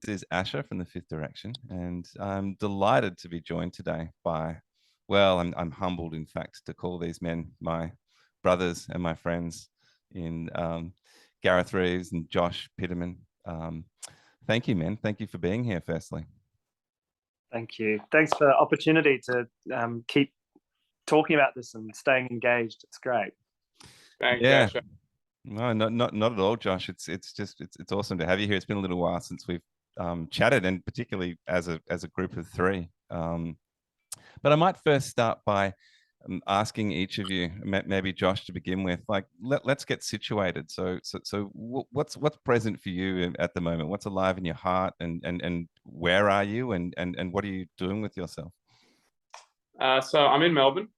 This is Asher from the Fifth Direction, and I'm delighted to be joined today by, well, I'm humbled, in fact, to call these men my brothers and my friends in Gareth Reeves and Josh Piterman. Thank you, men. Thank you for being here, firstly. Thank you. Thanks for the opportunity to keep talking about this and staying engaged. It's great. Thanks, Asher. No, not at all, Josh. It's awesome to have you here. It's been a little while since we've chatted, and particularly as a group of three. But I might first start by asking each of you, maybe Josh to begin with, like let's get situated. So what's present for you at the moment? What's alive in your heart, and where are you, and what are you doing with yourself? So I'm in Melbourne.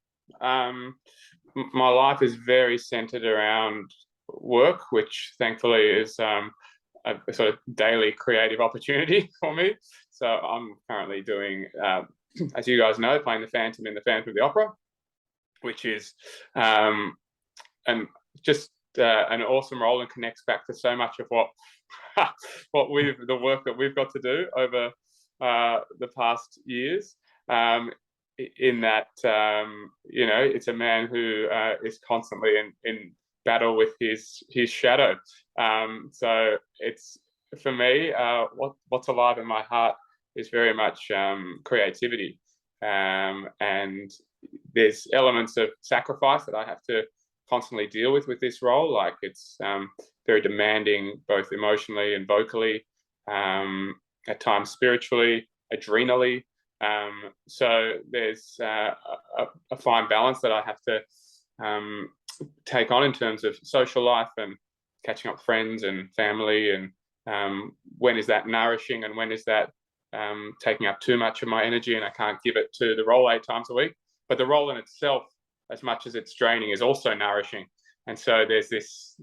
My life is very centered around work, which thankfully is a sort of daily creative opportunity for me. So I'm currently doing, as you guys know, playing the Phantom in the Phantom of the Opera, which is an awesome role and connects back to so much of the work that we've got to do over the past years. In that, it's a man who is constantly in battle with his shadow. So it's, for me, what's alive in my heart is very much creativity. And there's elements of sacrifice that I have to constantly deal with this role. Like it's very demanding, both emotionally and vocally, at times spiritually, adrenally. So there's a fine balance that I have to take on in terms of social life and catching up with friends and family, and when is that nourishing and when is that taking up too much of my energy and I can't give it to the role 8 times a week. But the role in itself, as much as it's draining, is also nourishing. And so there's this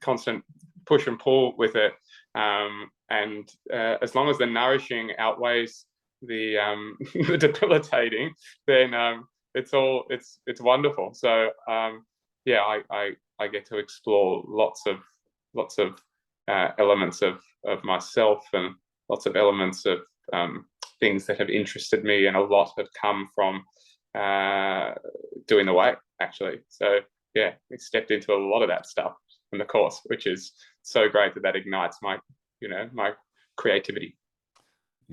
constant push and pull with it. And as long as the nourishing outweighs the debilitating, then it's wonderful. So I get to explore lots of elements of myself, and lots of elements of things that have interested me, and a lot have come from doing the way, actually. So yeah, we stepped into a lot of that stuff in the course, which is so great that ignites my creativity.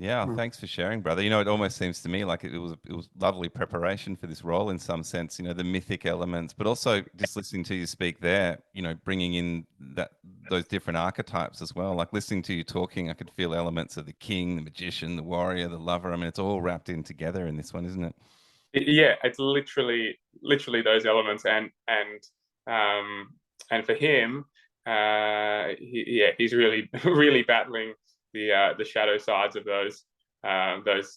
Yeah, thanks for sharing, brother. It almost seems to me like it was lovely preparation for this role in some sense, the mythic elements, but also just listening to you speak there, bringing in those different archetypes as well. Like listening to you talking, I could feel elements of the king, the magician, the warrior, the lover. I mean, it's all wrapped in together in this one, isn't it? Yeah, it's literally those elements, and for him, he's really really battling the shadow sides of those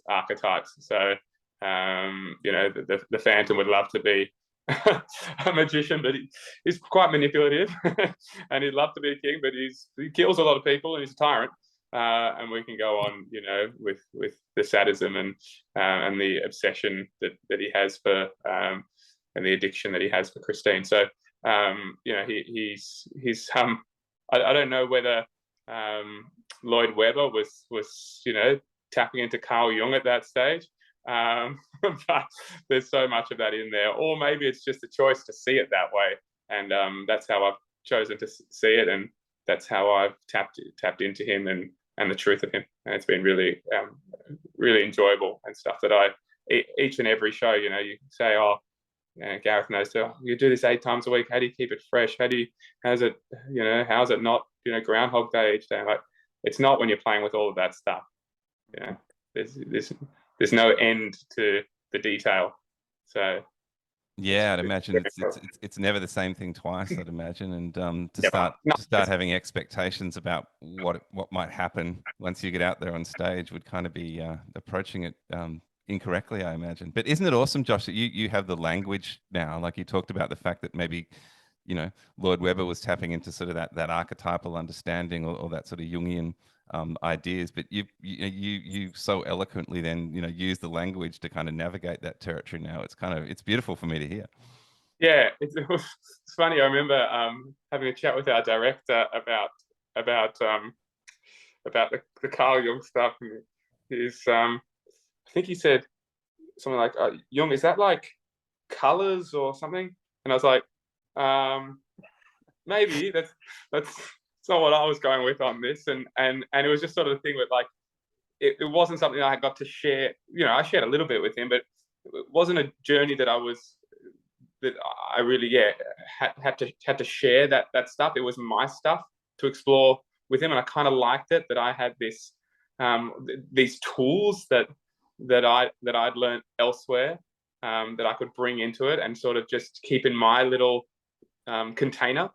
archetypes. So the Phantom would love to be a magician, but he's quite manipulative, and he'd love to be a king, but he kills a lot of people and he's a tyrant. And we can go on, with the sadism and the obsession that he has for and the addiction that he has for Christine. So he's I don't know whether Lloyd Webber was tapping into Carl Jung at that stage, but there's so much of that in there, or maybe it's just a choice to see it that way, and that's how I've chosen to see it, and that's how I've tapped into him and the truth of him, and it's been really really enjoyable, and stuff that each and every show, you say, Gareth knows, you do this 8 times a week, how do you keep it fresh, how's it not Groundhog Day each day? Like, it's not when you're playing with all of that stuff. There's no end to the detail. So yeah, I'd imagine it's never the same thing twice, I'd imagine, and to start having expectations about what might happen once you get out there on stage would kind of be approaching it incorrectly, I imagine. But isn't it awesome, Josh, that you have the language now? Like you talked about the fact that maybe Lloyd Webber was tapping into sort of that archetypal understanding, or that sort of Jungian ideas, but you so eloquently then use the language to kind of navigate that territory now. It's beautiful for me to hear. Yeah, it's funny. I remember having a chat with our director about about the Carl Jung stuff. And he's, I think he said something like, Jung, is that like colors or something? And I was like, maybe that's not what I was going with on this. And it was just sort of the thing with like, it wasn't something I got to share. You know, I shared a little bit with him, but it wasn't a journey that I really had to share that stuff. It was my stuff to explore with him, and I kind of liked it that I had this these tools that I'd learned elsewhere, that I could bring into it and sort of just keep in my little container,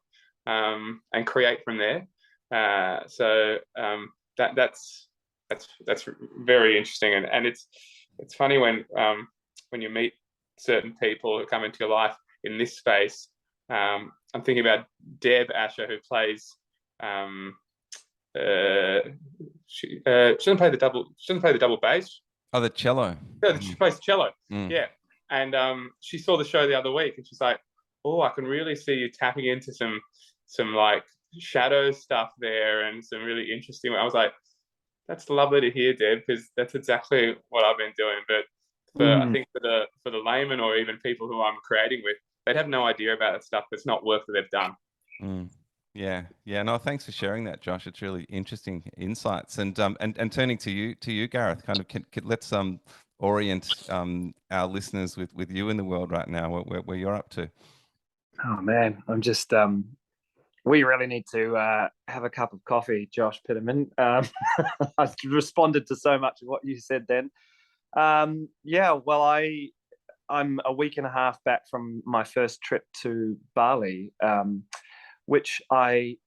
and create from there. So that's very interesting, and it's funny when you meet certain people who come into your life in this space. I'm thinking about Deb Asher, who plays. She doesn't play the double bass. Oh, the cello. Yeah, she plays cello. Mm. Yeah, and she saw the show the other week, and she's like, "Oh, I can really see you tapping into some like shadow stuff there, and some really interesting." I was like, "That's lovely to hear, Deb, because that's exactly what I've been doing." But I think for the layman or even people who I'm creating with, they'd have no idea about that stuff. It's not work that they've done. Mm. Yeah. No, thanks for sharing that, Josh. It's really interesting insights. And turning to you, Gareth, kind of let's orient our listeners with you in the world right now, where you're up to. Oh man, I'm just we really need to have a cup of coffee, Josh Piterman. I responded to so much of what you said then. Yeah, well, I'm a week and a half back from my first trip to Bali, which I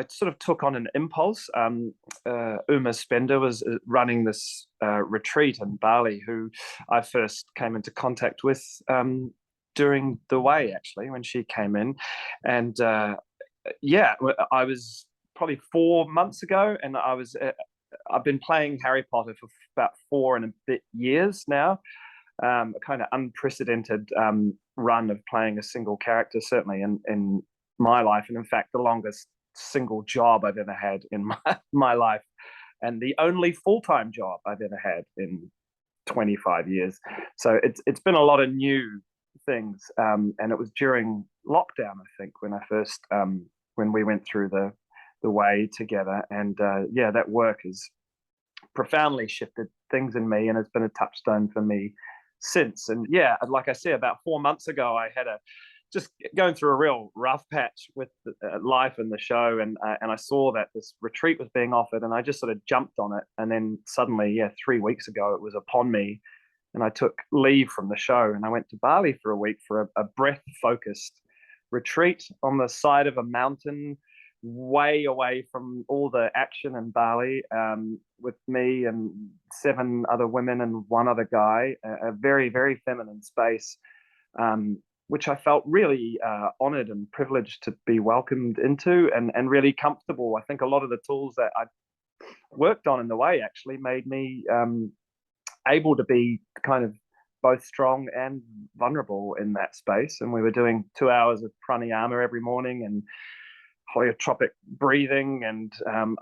sort of took on an impulse. Uma Spender was running this retreat in Bali, who I first came into contact with during the way, actually, when she came in. And yeah, I was probably 4 months ago, and I've been playing Harry Potter for about 4 and a bit years now. A kind of unprecedented run of playing a single character, certainly in my life, and in fact the longest single job I've ever had in my life, and the only full-time job I've ever had in 25 years. So it's been a lot of new things, and it was during lockdown, I think, when I first when we went through the way together, and yeah, that work has profoundly shifted things in me and has been a touchstone for me since. And yeah, like I said, about 4 months ago, I had just going through a real rough patch with life and the show, and I saw that this retreat was being offered, and I just sort of jumped on it. And then suddenly, yeah, 3 weeks ago, it was upon me, and I took leave from the show, and I went to Bali for a week for a breath-focused retreat on the side of a mountain, way away from all the action in Bali, with me and 7 other women and 1 other guy, a very, very feminine space, which I felt really honored and privileged to be welcomed into, and really comfortable. I think a lot of the tools that I worked on in the way actually made me able to be kind of both strong and vulnerable in that space. And we were doing 2 hours of pranayama every morning, and holotropic breathing, and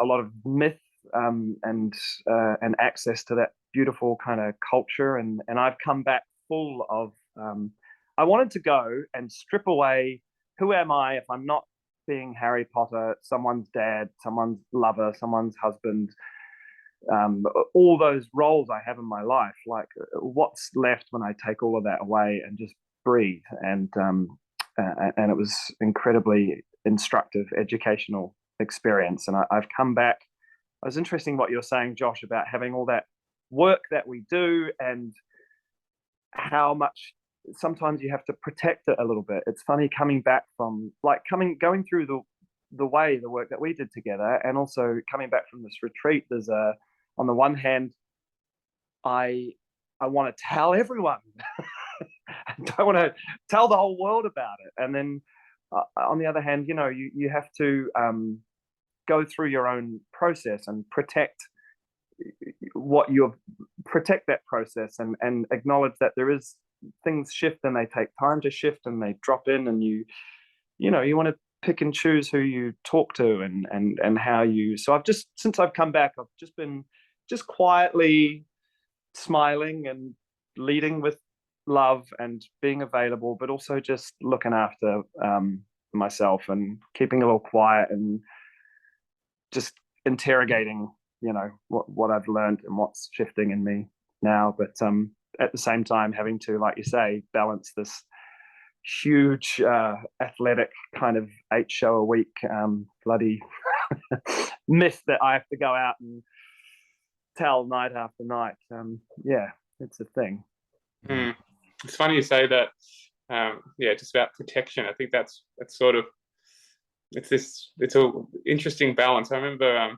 a lot of myth, and access to that beautiful kind of culture. And I've come back full of I wanted to go and strip away, who am I if I'm not being Harry Potter, someone's dad, someone's lover, someone's husband, all those roles I have in my life. Like, what's left when I take all of that away and just breathe? And it was incredibly instructive, educational experience. And I've come back. It was interesting what you're saying, Josh, about having all that work that we do, and how much sometimes you have to protect it a little bit. It's funny coming back from going through the work that we did together, and also coming back from this retreat. There's on the one hand, I want to tell everyone, I want to tell the whole world about it, and then on the other hand, you have to go through your own process and protect that process, and acknowledge that there is things shift, and they take time to shift, and they drop in, and you want to pick and choose who you talk to and how you. So since I've come back, I've just been just quietly smiling and leading with love and being available, but also just looking after myself and keeping a little quiet and just interrogating, what I've learned and what's shifting in me now. But at the same time, having to, like you say, balance this huge athletic kind of 8-show a week bloody myth that I have to go out and tell night after night. It's a thing. It's funny you say that. Just about protection. I think that's sort of it's a interesting balance. I remember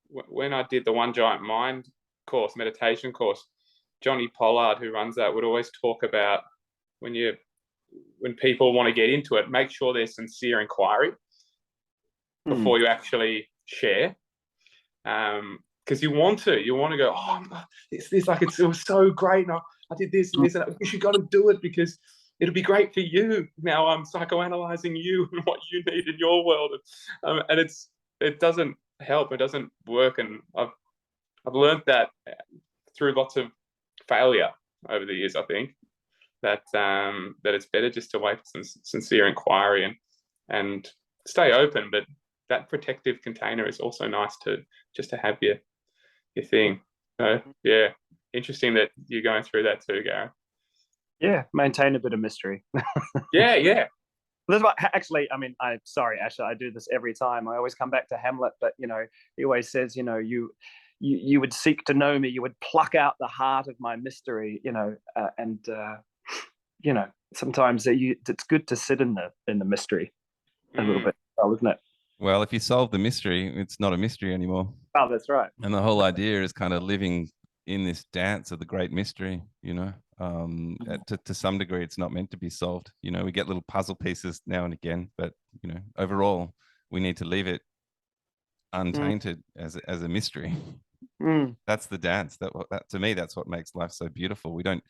when I did the One Giant Mind course, meditation course, Johnny Pollard, who runs that, would always talk about when people want to get into it, make sure there's sincere inquiry before you actually share. Because you want to go, it's like it was so great, and I did this and this, and you got to do it because it'll be great for you. Now I'm psychoanalyzing you and what you need in your world, and it doesn't help. It doesn't work, and I've learned that through lots of failure over the years. I think that it's better just to wait for some sincere inquiry and stay open, but that protective container is also nice to have your thing. So yeah, interesting that you're going through that too, Gareth. Yeah, maintain a bit of mystery. yeah. That's what, actually, I mean, I'm sorry, Asher, I do this every time. I always come back to Hamlet, but he always says, you would seek to know me, you would pluck out the heart of my mystery, sometimes it's good to sit in the mystery a little bit, isn't it? Well, if you solve the mystery, it's not a mystery anymore. Oh, that's right. And the whole idea is kind of living in this dance of the great mystery, to some degree, it's not meant to be solved. We get little puzzle pieces now and again, but, overall, we need to leave it untainted as a mystery. That's the dance. That to me, that's what makes life so beautiful. We don't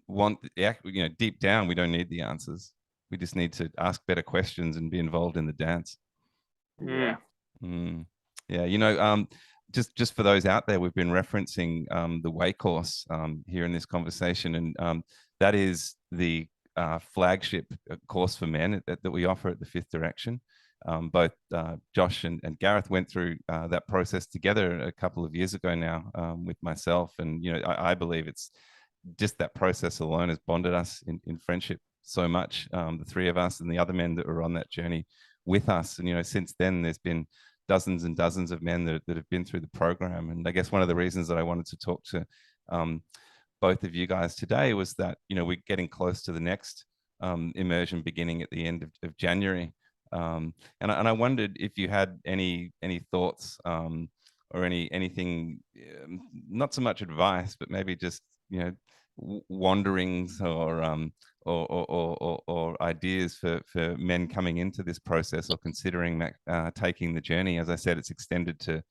want, deep down, we don't need the answers. We just need to ask better questions and be involved in the dance. Yeah. Just for those out there, we've been referencing the Way course here in this conversation, and that is the flagship course for men that we offer at the Fifth Direction. Both Josh and Gareth went through that process together a couple of years ago now with myself, and I believe it's just that process alone has bonded us in friendship so much, the three of us and the other men that were on that journey with us. And since then there's been dozens and dozens of men that have been through the program. And I guess one of the reasons that I wanted to talk to both of you guys today was that we're getting close to the next immersion beginning at the end of January, and I wondered if you had any thoughts or anything, not so much advice, but maybe just wanderings or ideas for men coming into this process or considering taking the journey. As I said, it's extended to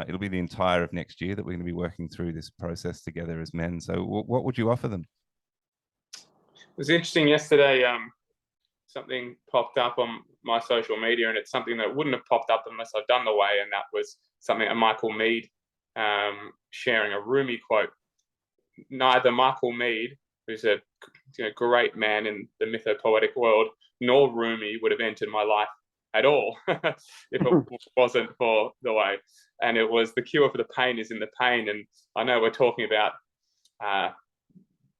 it'll be the entire of next year that we're going to be working through this process together as men. So what would you offer them? It was interesting yesterday. Something popped up on my social media, and it's something that wouldn't have popped up unless I'd done the way, and that was something that Michael Meade sharing a Rumi quote. Neither Michael Meade, who's a great man in the mythopoetic world, nor Rumi would have entered my life at all if it wasn't for the way. And it was the cure for the pain is in the pain. And I know we're talking about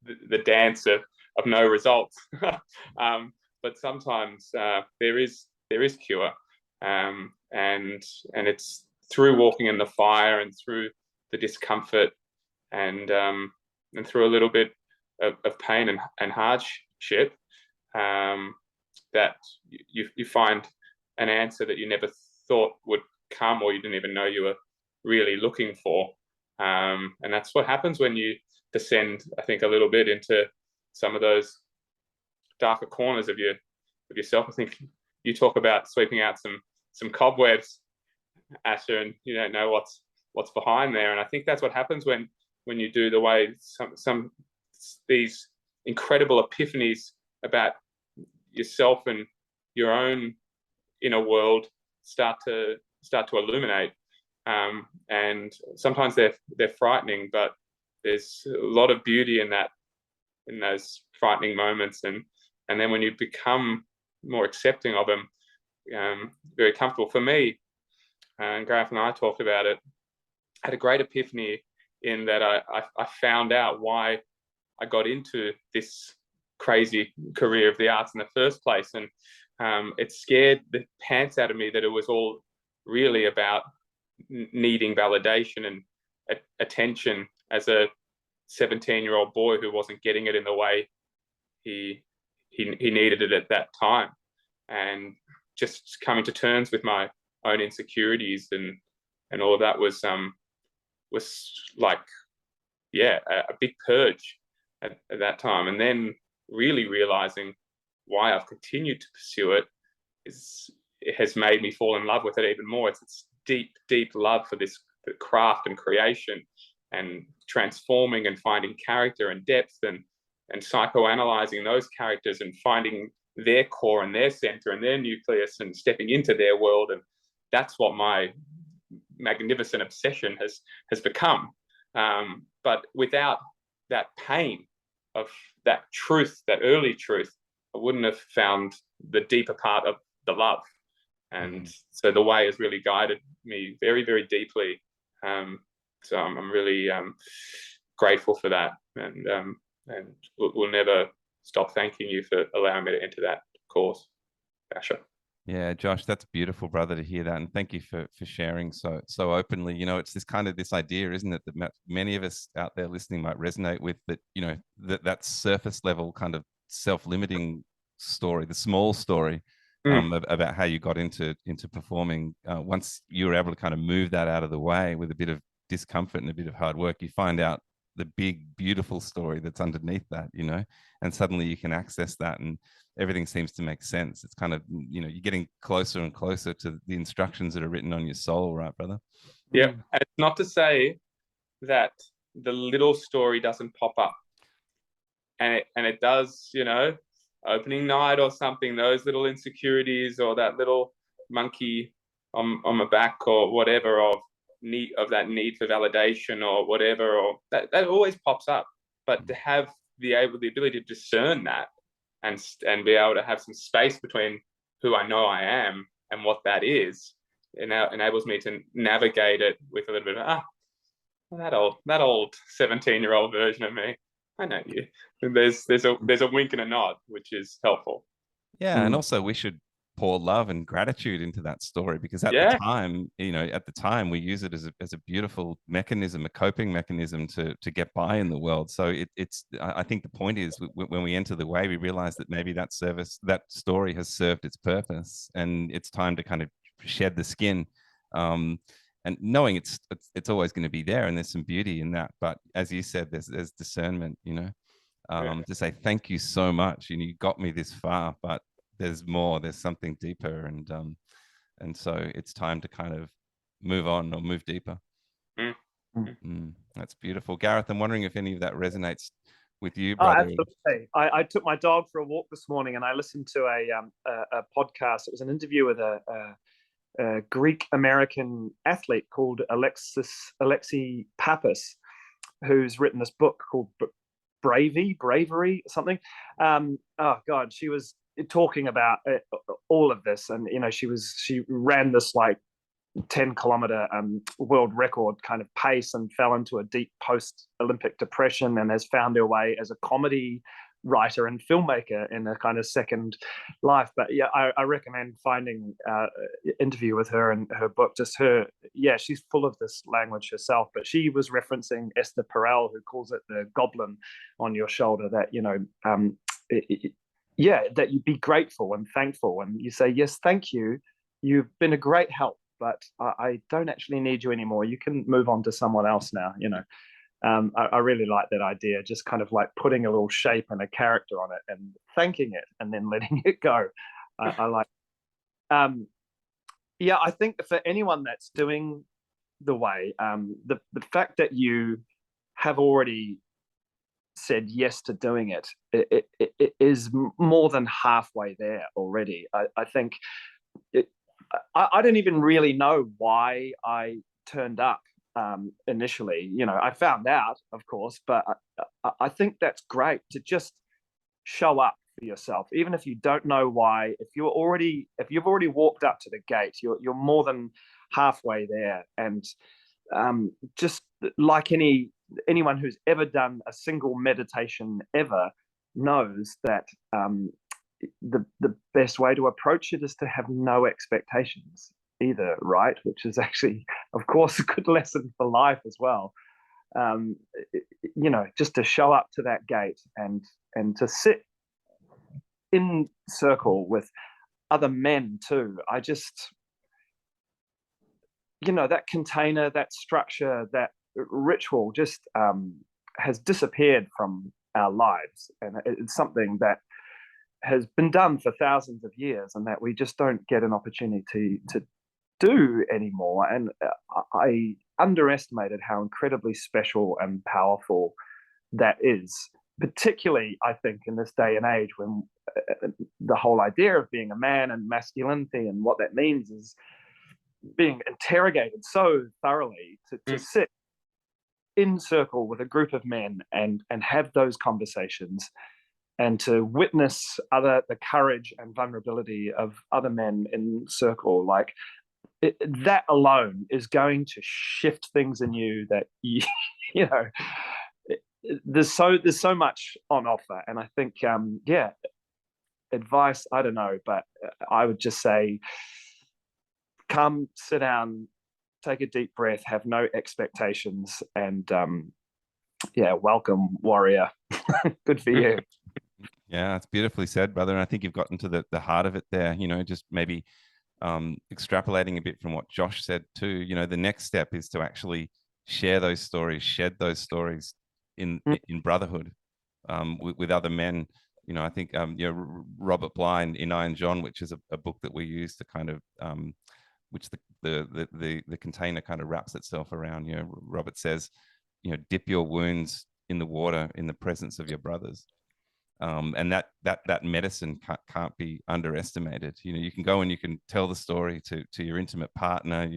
the dance of no results, but sometimes there is cure, and it's through walking in the fire and through the discomfort and through a little bit of pain and hardship that you find an answer that you never thought would come, or you didn't even know you were really looking for. And that's what happens when you descend, I think, a little bit into some of those darker corners of yourself. I think you talk about sweeping out some cobwebs, Asher, and you don't know what's behind there. And I think that's what happens when you do the way. Some these incredible epiphanies about yourself and your own inner world start to illuminate, and sometimes they're frightening, but there's a lot of beauty in those frightening moments, and then when you become more accepting of them, very comfortable. For me, and Gareth and I talked about it, I had a great epiphany in that I found out why I got into this crazy career of the arts in the first place, and it scared the pants out of me that it was all really about needing validation and attention as a 17-year-old boy who wasn't getting it in the way he needed it at that time, and just coming to terms with my own insecurities and all of that was like, yeah, a big purge at that time. And then really realizing why I've continued to pursue it has made me fall in love with it even more. It's deep love for this craft and creation, and transforming and finding character and depth, and psychoanalyzing those characters and finding their core and their center and their nucleus and stepping into their world. And that's what my magnificent obsession has become. But without that pain of that truth, that early truth, I wouldn't have found the deeper part of the love. And so the way has really guided me very, very deeply. So I'm really grateful for that, and we'll never stop thanking you for allowing me to enter that course, Basher. Yeah, Josh, that's beautiful, brother, to hear that, and thank you for sharing so openly. You know, it's this kind of this idea, isn't it, that many of us out there listening might resonate with, that you know, that surface level kind of self-limiting story, the small story, about how you got into performing. Once you were able to kind of move that out of the way with a bit of discomfort and a bit of hard work, you find out the big, beautiful story that's underneath that, you know, and suddenly you can access that and everything seems to make sense. It's kind of, you know, you're getting closer and closer to the instructions that are written on your soul, right, brother? Yeah. And it's not to say that the little story doesn't pop up. And it does, you know, opening night or something, those little insecurities or that little monkey on my back or whatever of that need for validation or whatever, or that always pops up. But to have the ability to discern that and be able to have some space between who I know I am and what that is, it now enables me to navigate it with a little bit of that old 17-year-old version of me. I know you. And there's a wink and a nod, which is helpful. Yeah, and also we should pour love and gratitude into that story, because at the time, you know, we use it as a beautiful mechanism, a coping mechanism to get by in the world. So I think the point is, when we enter the way, we realize that maybe that story has served its purpose, and it's time to kind of shed the skin, and knowing it's always going to be there, and there's some beauty in that. But as you said, there's discernment, you know, to say thank you so much, and you got me this far, but there's more, there's something deeper, and so it's time to kind of move on or move deeper. That's beautiful. Gareth, I'm wondering if any of that resonates with you, brother. Absolutely. I took my dog for a walk this morning, and I listened to a podcast. It was an interview with a Greek American athlete called Alexi Pappas, who's written this book called Bravery something. Oh God, she was talking about all of this, and you know, she ran this like 10-kilometer world record kind of pace, and fell into a deep post-Olympic depression, and has found her way as a comedy writer and filmmaker in a kind of second life. But yeah, I recommend finding interview with her and her book. Just her, yeah, she's full of this language herself, but she was referencing Esther Perel, who calls it the goblin on your shoulder, that, you know, that you be grateful and thankful, and you say, yes, thank you, you've been a great help, but I don't actually need you anymore, you can move on to someone else now, you know. I really like that idea, just kind of like putting a little shape and a character on it and thanking it and then letting it go. I like I think for anyone that's doing the way, the fact that you have already said yes to doing it is more than halfway there already. I think I didn't even really know why I turned up initially. I found out, of course, but I think that's great to just show up for yourself, even if you don't know why. If you've already walked up to the gate, you're more than halfway there. And just like anyone who's ever done a single meditation ever knows that the best way to approach it is to have no expectations either, right? Which is actually, of course, a good lesson for life as well. Just to show up to that gate and to sit in circle with other men too. I just, that container, that structure, that ritual just has disappeared from our lives, and it's something that has been done for thousands of years, and that we just don't get an opportunity to do anymore. And I underestimated how incredibly special and powerful that is, particularly, I think, in this day and age when the whole idea of being a man and masculinity and what that means is being interrogated so thoroughly. To sit in circle with a group of men and have those conversations, and to witness the courage and vulnerability of other men in circle, like that alone is going to shift things in you that there's so much on offer. And I think advice, I don't know, but I would just say, come, sit down, take a deep breath, have no expectations, and welcome, warrior. Good for you. Yeah, it's beautifully said, brother. And I think you've gotten to the heart of it there, just maybe extrapolating a bit from what Josh said too. The next step is to actually share those stories, shed those stories in brotherhood with other men. I think Robert Bly in Iron John, which is a book that we use to kind of which the container kind of wraps itself around. Robert says, dip your wounds in the water in the presence of your brothers. And that medicine can't be underestimated. You can go and you can tell the story to your intimate partner,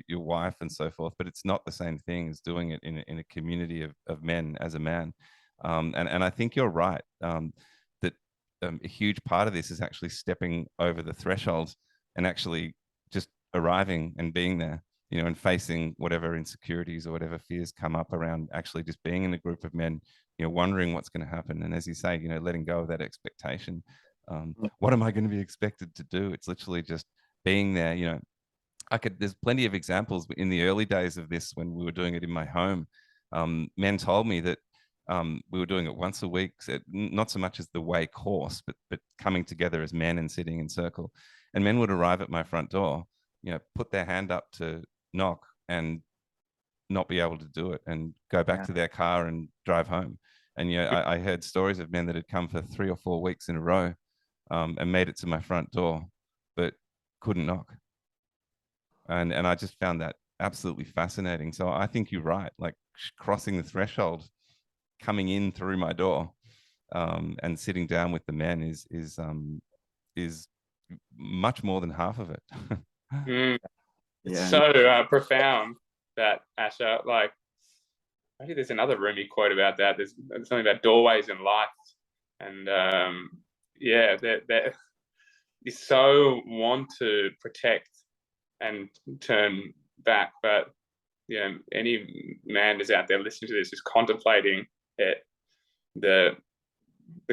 your wife and so forth, but it's not the same thing as doing it in a community of men as a man. And I think you're right, that a huge part of this is actually stepping over the threshold and actually just arriving and being there, and facing whatever insecurities or whatever fears come up around actually just being in a group of men, wondering what's going to happen. And as you say, letting go of that expectation. What am I going to be expected to do? It's literally just being there. There's plenty of examples in the early days of this when we were doing it in my home. Men told me that we were doing it once a week, not so much as the way course, but coming together as men and sitting in circle. And men would arrive at my front door, put their hand up to knock and not be able to do it and go back to their car and drive home. And I heard stories of men that had come for 3 or 4 weeks in a row and made it to my front door, but couldn't knock. And I just found that absolutely fascinating. So I think you're right, like crossing the threshold, coming in through my door, and sitting down with the men is much more than half of it. It's so profound, that, Asher. Like, maybe there's another Rumi quote about that. There's something about doorways in life, and that you so want to protect and turn back, but any man is out there listening to this is contemplating it. The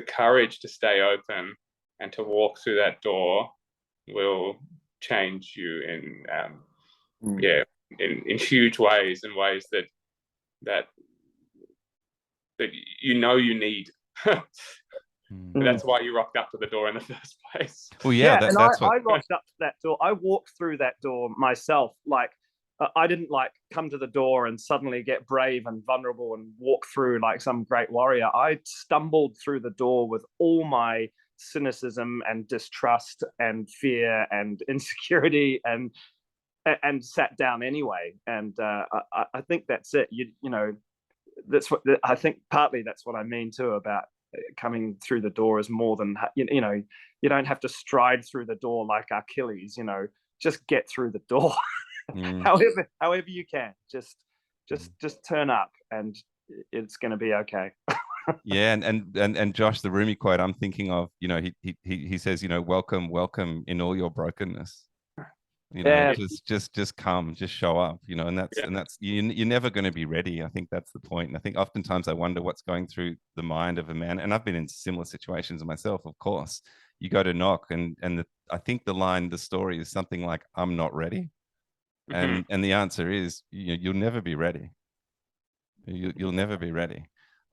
courage to stay open and to walk through that door will change you in huge ways, in ways that you need. That's why you rocked up to the door in the first place. Well, yeah, and I rocked up to that door. I walked through that door myself. Like, I didn't come to the door and suddenly get brave and vulnerable and walk through like some great warrior. I stumbled through the door with all my cynicism and distrust and fear and insecurity and sat down anyway. And I think that's it. That's what I think. Partly that's what I mean too about coming through the door is more than you don't have to stride through the door like Achilles, you know, just get through the door. however you can. Just turn up and it's going to be okay. Yeah, and Josh, the Rumi quote I'm thinking of, you know, he says, you know, welcome in all your brokenness. You know, just come, just show up, you know, and that's you're never going to be ready. I think that's the point. And I think oftentimes I wonder what's going through the mind of a man. And I've been in similar situations myself, of course. You go to knock, and I think the story is something like, "I'm not ready," and the answer is, you'll never be ready. You'll never be ready.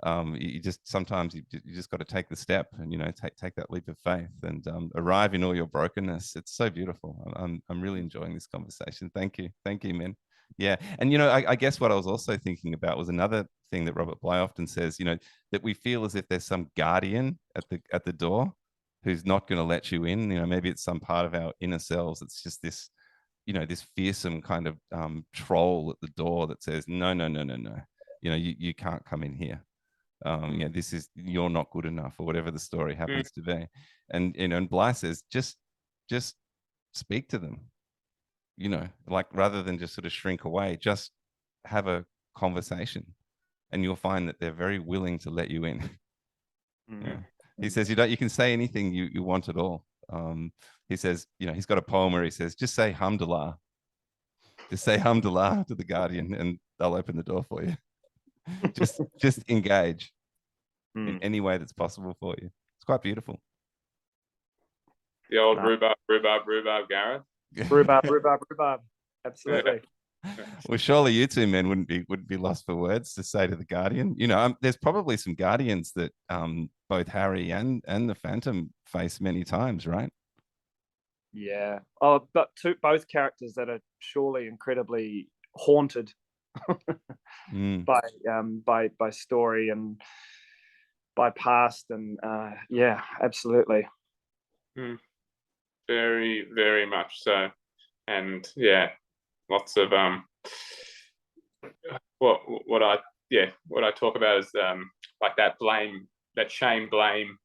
You just sometimes you just got to take the step and, you know, take that leap of faith and arrive in all your brokenness. It's so beautiful. I'm really enjoying this conversation. Thank you, man. Yeah, and you know, I guess what I was also thinking about was another thing that Robert Bly often says. You know, that we feel as if there's some guardian at the door who's not going to let you in. You know, maybe it's some part of our inner selves. It's just this, you know, this fearsome kind of troll at the door that says, no. You know, you can't come in here. Yeah, you're not good enough, or whatever the story happens to be. And, you know, and Bly says, just speak to them, you know, like, rather than just sort of shrink away, just have a conversation, and you'll find that they're very willing to let you in. Yeah. He says, you can say anything you want at all. He says, you know, he's got a poem where he says, just say hamdulillah. Just say hamdulillah to the guardian and they'll open the door for you. just engage in any way that's possible for you. It's quite beautiful. The old rhubarb, Gareth. Rhubarb. Absolutely. Well, surely you two men wouldn't be lost for words to say to the guardian. You know, there's probably some guardians that both Harry and the Phantom face many times, right? Yeah. Oh, but both characters that are surely incredibly haunted by story and by past, and yeah, absolutely. Very, very much so. And yeah, lots of what I talk about is like that shame blame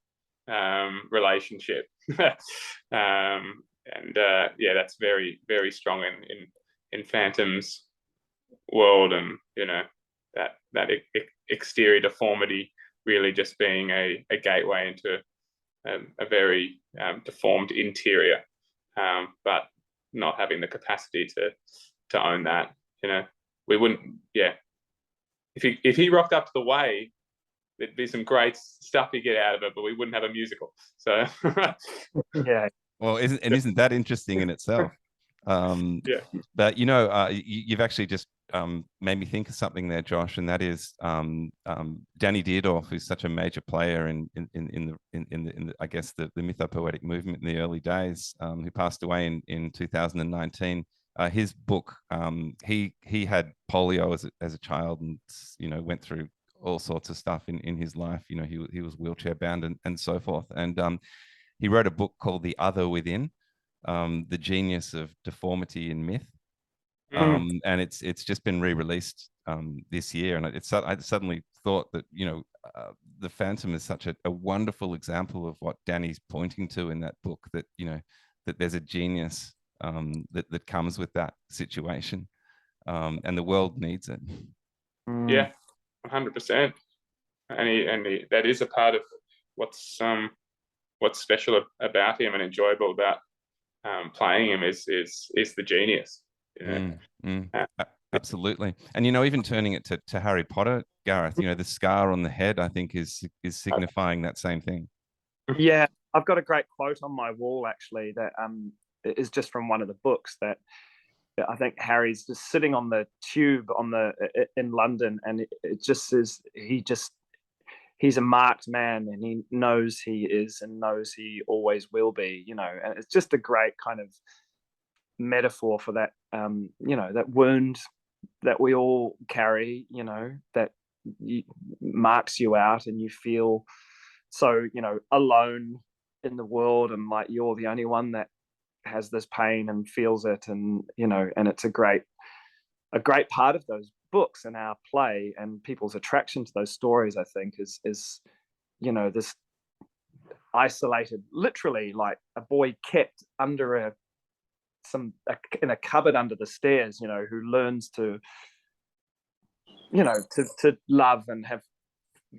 relationship. And yeah, that's very, very strong in Phantom's world, and, you know, that exterior deformity really just being a gateway into a very deformed interior, but not having the capacity to own that. You know, we wouldn't. Yeah, if he rocked up to the way, there'd be some great stuff you get out of it, but we wouldn't have a musical. So yeah. Well, isn't that interesting in itself? Yeah. But, you know, you've actually just made me think of something there, Josh, and that is Danny Deardorff, who's such a major player in the I guess the mythopoetic movement in the early days, who passed away in 2019. His book, he had polio as a child, and, you know, went through all sorts of stuff in his life. You know, he was wheelchair bound and so forth. And he wrote a book called The Other Within, The Genius of Deformity in Myth. And it's just been re-released this year. And I suddenly thought that, you know, the Phantom is such a wonderful example of what Danny's pointing to in that book, that, you know, that there's a genius that comes with that situation, and the world needs it. Yeah, 100%. And that is a part of what's special about him and enjoyable about playing him is the genius. You know? Absolutely. And, you know, even turning it to Harry Potter, Gareth, you know, the scar on the head, I think is signifying that same thing. Yeah, I've got a great quote on my wall, actually, that is just from one of the books, that I think Harry's just sitting on the tube in London, and it just says he's a marked man, and he knows he is and knows he always will be, you know. And it's just a great kind of metaphor for that, you know, that wound that we all carry, you know, that marks you out, and you feel so, you know, alone in the world, and like you're the only one that has this pain and feels it. And, you know, and it's a great part of those books and our play and people's attraction to those stories, I think, is you know, this isolated, literally like a boy kept under in a cupboard under the stairs, you know, who learns to, you know, to love and have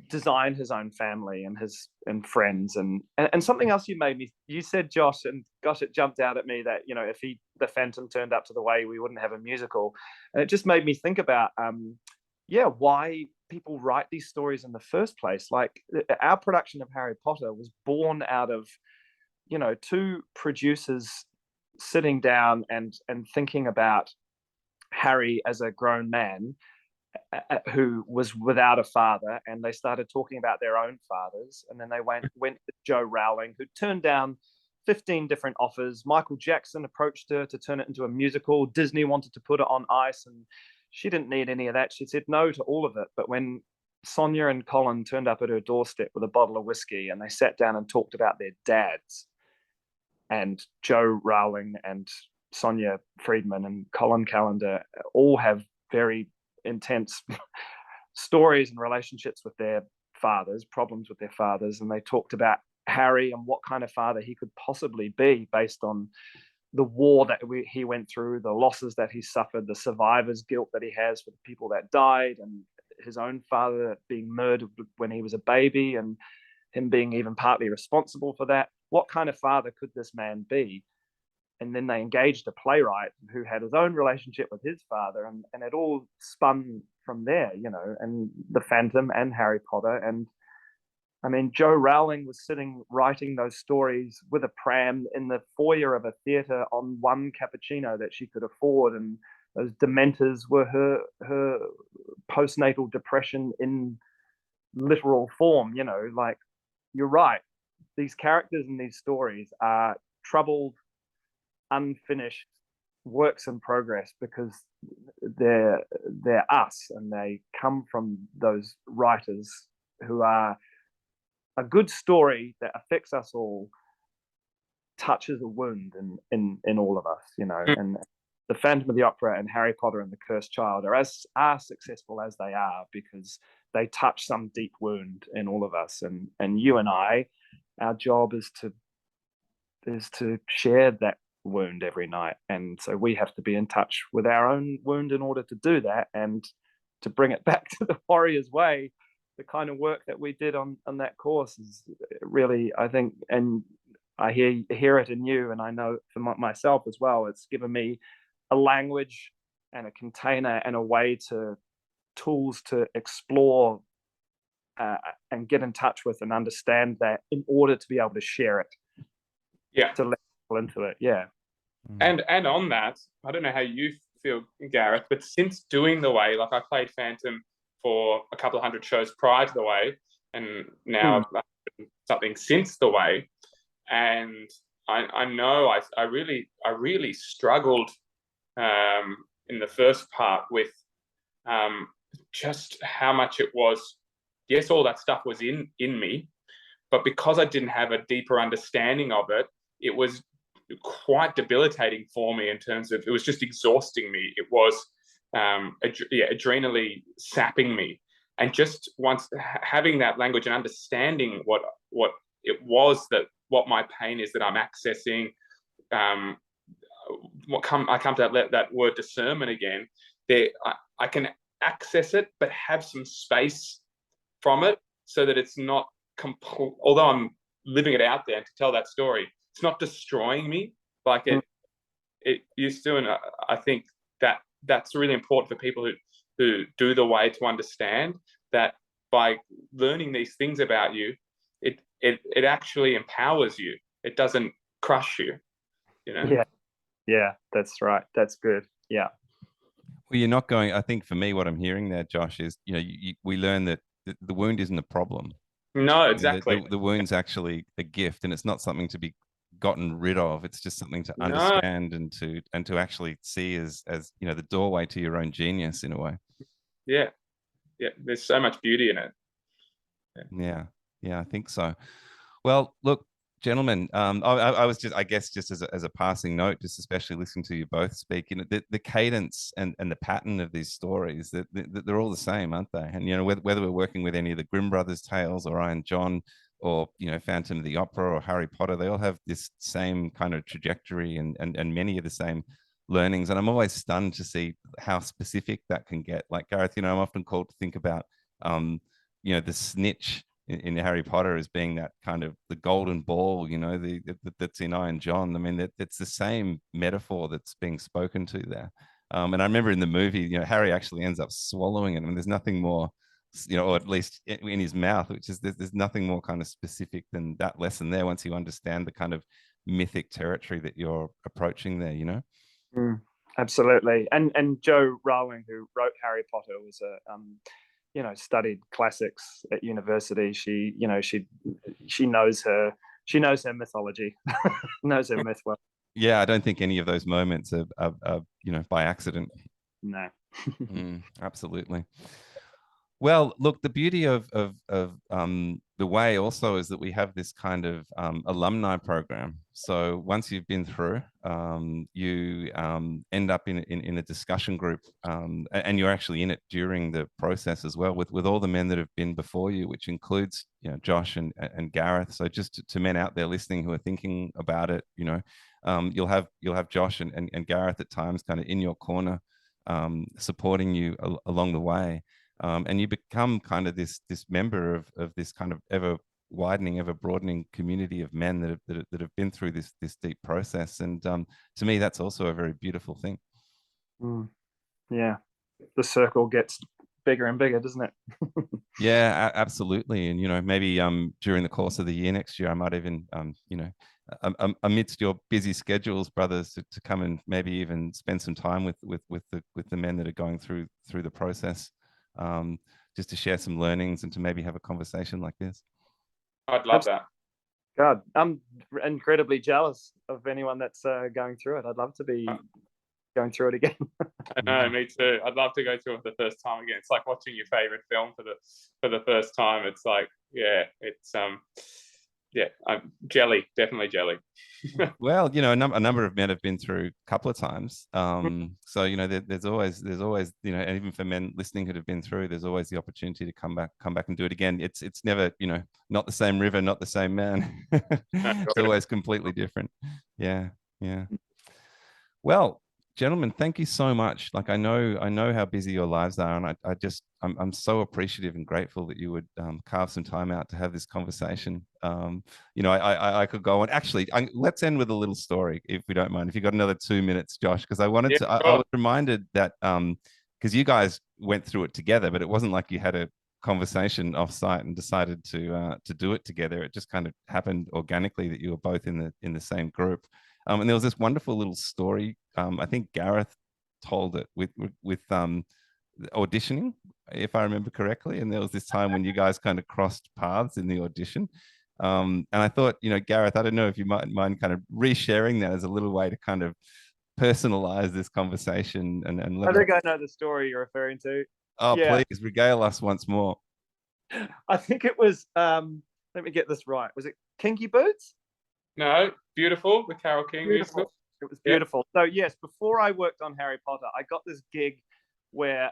design his own family and friends. And something else you said, Josh, and gosh, it jumped out at me that, you know, if the Phantom turned up to the way, we wouldn't have a musical. And it just made me think about why people write these stories in the first place. Like, our production of Harry Potter was born out of, you know, two producers sitting down and thinking about Harry as a grown man who was without a father, and they started talking about their own fathers. And then they went to Joe Rowling, who turned down 15 different offers. Michael Jackson approached her to turn it into a musical. Disney wanted to put it on ice, and she didn't need any of that. She said no to all of it. But when Sonia and Colin turned up at her doorstep with a bottle of whiskey, and they sat down and talked about their dads, and Joe Rowling and Sonia Friedman and Colin Callender all have very intense stories and relationships with their fathers, problems with their fathers, and they talked about Harry and what kind of father he could possibly be based on the war that he went through, the losses that he suffered, the survivor's guilt that he has for the people that died, and his own father being murdered when he was a baby, and him being even partly responsible for that. What kind of father could this man be? And then they engaged a playwright who had his own relationship with his father, and it all spun from there, you know, and the Phantom and Harry Potter. And I mean, Joe Rowling was sitting writing those stories with a pram in the foyer of a theater on one cappuccino that she could afford, and those Dementors were her postnatal depression in literal form. You know, like, you're right, these characters in these stories are troubled, unfinished works in progress because they're us, and they come from those writers who are a good story that affects us all, touches a wound in all of us, you know. And the Phantom of the Opera and Harry Potter and the Cursed Child are successful as they are because they touch some deep wound in all of us. And you and I, our job is to share that wound every night, and so we have to be in touch with our own wound in order to do that, and to bring it back to the Warrior's Way. The kind of work that we did on that course is really, I think, and I hear it in you, and I know for myself as well, it's given me a language and a container and a way to tools to explore and get in touch with and understand that in order to be able to share it. Yeah. To let people into it. Yeah. And on that, I don't know how you feel, Gareth, but since doing The Way, like I played Phantom for a couple of hundred shows prior to The Way, and now I've done something since The Way, and I know I really struggled in the first part with just how much it was. Yes, all that stuff was in me, but because I didn't have a deeper understanding of it, it was quite debilitating for me in terms of, it was just exhausting me. It was adrenally sapping me. And just once having that language and understanding what it was, that what my pain is that I'm accessing, I come to that word discernment again. There, I can access it, but have some space from it so that it's not complete. Although I'm living it out there to tell that story, it's not destroying me like it used to. And I think that's really important for people who do The Way, to understand that by learning these things about you, it actually empowers you. It doesn't crush you, you know? Yeah, that's right. That's good. Yeah. Well, you're not going, I think for me, what I'm hearing there, Josh, is, you know, we learn that the wound isn't a problem. No, exactly. The wound's actually a gift, and it's not something to be gotten rid of. It's just something to understand and to actually see as you know, the doorway to your own genius in a way. Yeah, there's so much beauty in it. Yeah, I think so. Well, look, gentlemen, I was just, I guess, just as a passing note, just especially listening to you both speak, you know, the cadence and the pattern of these stories, they're all the same, aren't they? And, you know, whether we're working with any of the Grimm brothers tales or Iron John or Phantom of the Opera or Harry Potter, they all have this same kind of trajectory and many of the same learnings. And I'm always stunned to see how specific that can get. Like Gareth, I'm often called to think about the snitch in Harry Potter as being that kind of the golden ball, that's in Iron John. I mean, that's the same metaphor that's being spoken to there. And I remember in the movie, Harry actually ends up swallowing it. I mean, there's nothing more, or at least in his mouth, which is there's nothing more kind of specific than that lesson there once you understand the kind of mythic territory that you're approaching there, Absolutely. And Jo Rowling, who wrote Harry Potter, was a studied classics at university. She knows her mythology, knows her myth well. Yeah, I don't think any of those moments are by accident. No. Absolutely. Well, look, the beauty of the way also is that we have this kind of alumni program. So once you've been through, you end up in a discussion group, and you're actually in it during the process as well with all the men that have been before you, which includes Josh and Gareth. So just to men out there listening who are thinking about it, you'll have Josh and Gareth at times kind of in your corner, supporting you along the way. And you become kind of this member of this kind of ever widening, ever broadening community of men that have been through this deep process. And to me, that's also a very beautiful thing. Yeah, the circle gets bigger and bigger, doesn't it? Yeah, absolutely. And maybe during the course of the year next year, I might even amidst your busy schedules, brothers, to come and maybe even spend some time with the men that are going through the process. Just to share some learnings and to maybe have a conversation like this. I'd love that. God, I'm incredibly jealous of anyone that's going through it. I'd love to be going through it again. I know, me too. I'd love to go through it the first time again. It's like watching your favorite film for the first time. It's like, I'm jelly, definitely jelly. Well, a number of men have been through a couple of times. So there's always and even for men listening who have been through, there's always the opportunity to come back and do it again. It's never not the same river, not the same man. It's always completely different. Yeah. Well, gentlemen, thank you so much. Like I know how busy your lives are, and I'm so appreciative and grateful that you would carve some time out to have this conversation. I could go on. Actually, let's end with a little story, if we don't mind. If you got another 2 minutes, Josh, because I wanted to. I was reminded that because you guys went through it together, but it wasn't like you had a conversation off-site and decided to do it together. It just kind of happened organically that you were both in the same group. And there was this wonderful little story. I think Gareth told it with auditioning, if I remember correctly. And there was this time when you guys kind of crossed paths in the audition. And I thought, Gareth, I don't know if you might mind kind of resharing that as a little way to kind of personalize this conversation. And I think I know the story you're referring to. Oh, yeah. Please regale us once more. I think it was, let me get this right. Was it Kinky Boots? No, Beautiful, the Carole King musical. It was beautiful. So yes, before I worked on Harry Potter, I got this gig where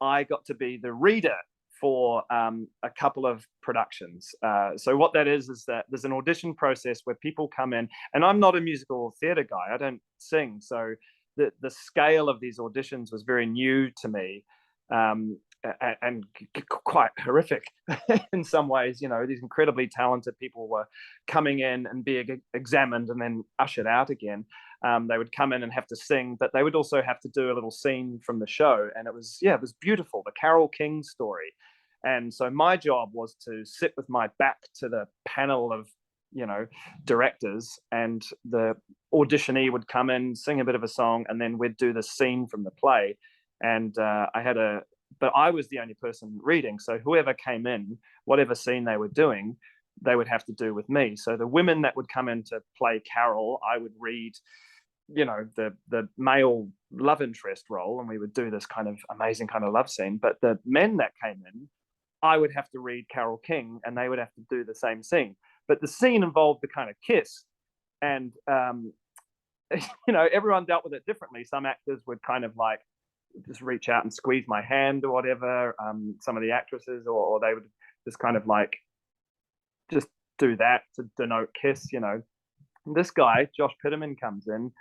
I got to be the reader for a couple of productions. So what that is that there's an audition process where people come in, and I'm not a musical theatre guy. I don't sing. So the scale of these auditions was very new to me. And quite horrific in some ways. These incredibly talented people were coming in and being examined and then ushered out again. They would come in and have to sing, but they would also have to do a little scene from the show. And it was beautiful, the Carole King story. And so my job was to sit with my back to the panel of directors, and the auditionee would come in, sing a bit of a song, and then we'd do the scene from the play. And but I was the only person reading. So whoever came in, whatever scene they were doing, they would have to do with me. So the women that would come in to play Carol, I would read, the male love interest role, and we would do this kind of amazing kind of love scene. But the men that came in, I would have to read Carole King, and they would have to do the same scene. But the scene involved the kind of kiss. And, everyone dealt with it differently. Some actors would kind of like just reach out and squeeze my hand or whatever, some of the actresses, or they would just kind of like just do that to denote kiss, you know. And this guy, Josh Piterman, comes in,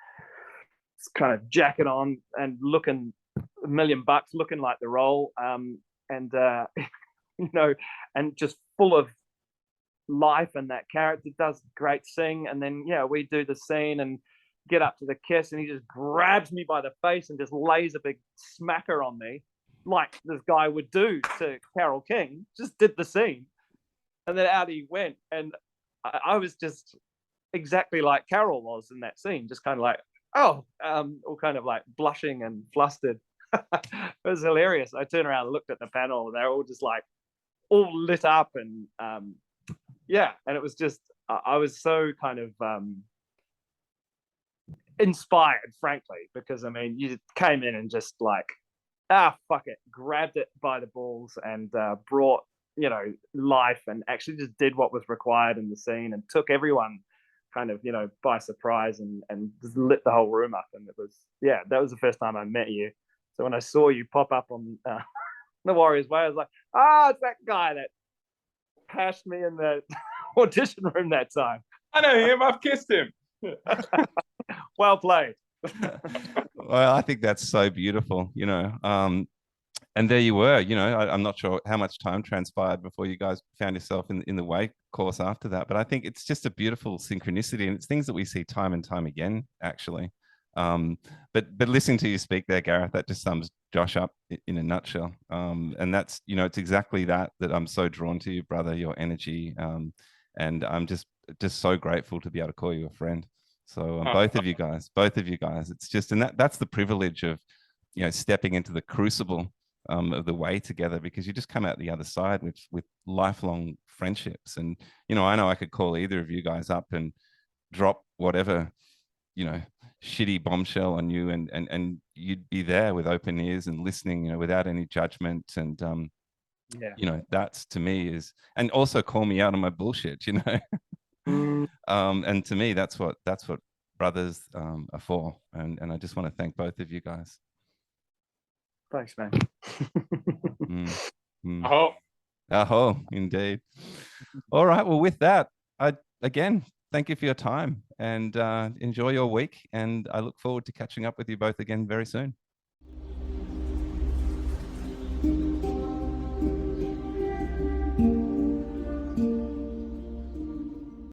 kind of jacket on and looking $1 million, looking like the role, and you know, and just full of life, and that character does great sing. And then we do the scene and get up to the kiss, and he just grabs me by the face and just lays a big smacker on me, like this guy would do to Carole King. Just did the scene, and then out he went. And I was just exactly like Carole was in that scene, just kind of like, all kind of like blushing and flustered. It was hilarious. I turned around and looked at the panel, and they're all just like all lit up, and and it was just, I was so kind of inspired, frankly, because I mean, you came in and just like, fuck it, grabbed it by the balls and brought, life, and actually just did what was required in the scene, and took everyone kind of, by surprise, and just lit the whole room up. And it was, that was the first time I met you. So when I saw you pop up on The Warrior's Way, I was like, it's that guy that pashed me in the audition room that time. I know him. I've kissed him. Well played. Well, I think that's so beautiful, and there you were. I'm not sure how much time transpired before you guys found yourself in the way course after that, but I think it's just a beautiful synchronicity, and it's things that we see time and time again, actually. But listening to you speak there, Gareth, that just sums Josh up in a nutshell. And that's, it's exactly that I'm so drawn to you, brother, your energy. And I'm just so grateful to be able to call you a friend. So both of you guys, it's just, and that's the privilege of, stepping into the crucible of the way together, because you just come out the other side with lifelong friendships. And, I know I could call either of you guys up and drop whatever, shitty bombshell on you, and you'd be there with open ears and listening, without any judgment. And that's, to me, is, and also call me out on my bullshit, and to me, that's what brothers are for. And I just want to thank both of you guys. Thanks, man. Aho, indeed. All right, well, with that, again, thank you for your time, and enjoy your week. And I look forward to catching up with you both again very soon.